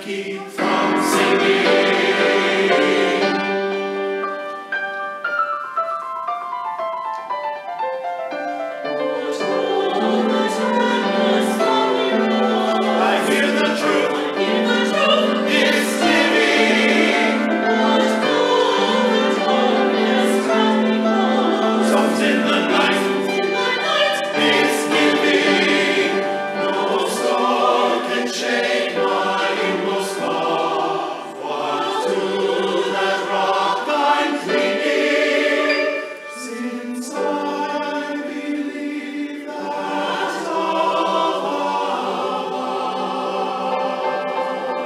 keep from singing? I hear the truth is giving. Songs in the night is giving. No storm can shake my inmost love. What to that rock I'm clinging? Since I believe that love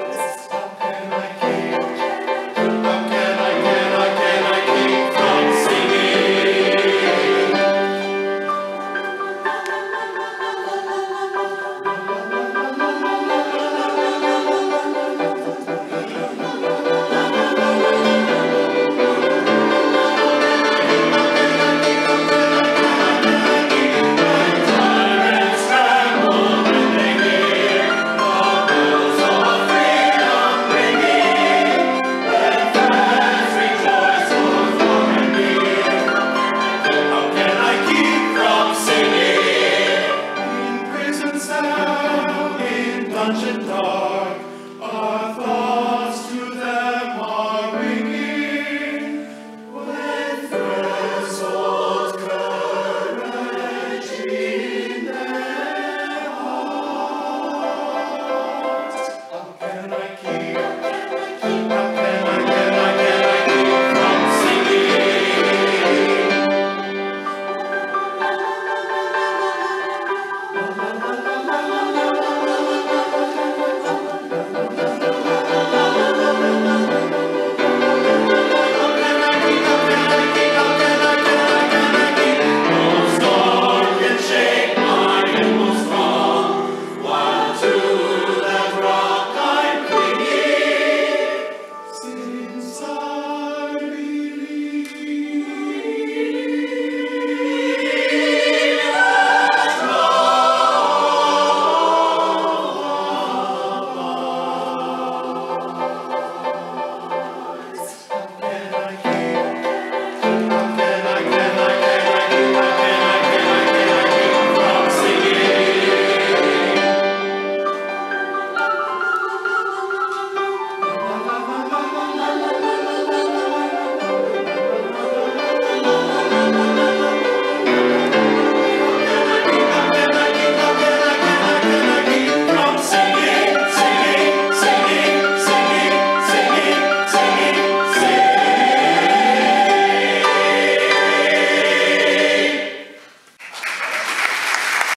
abides. How can I keep from singing? Tyrants tremble when they hear the bells of freedom ringing. Let fans rejoice both far and near. How can I keep from singing? In prison cell, in dungeon dark,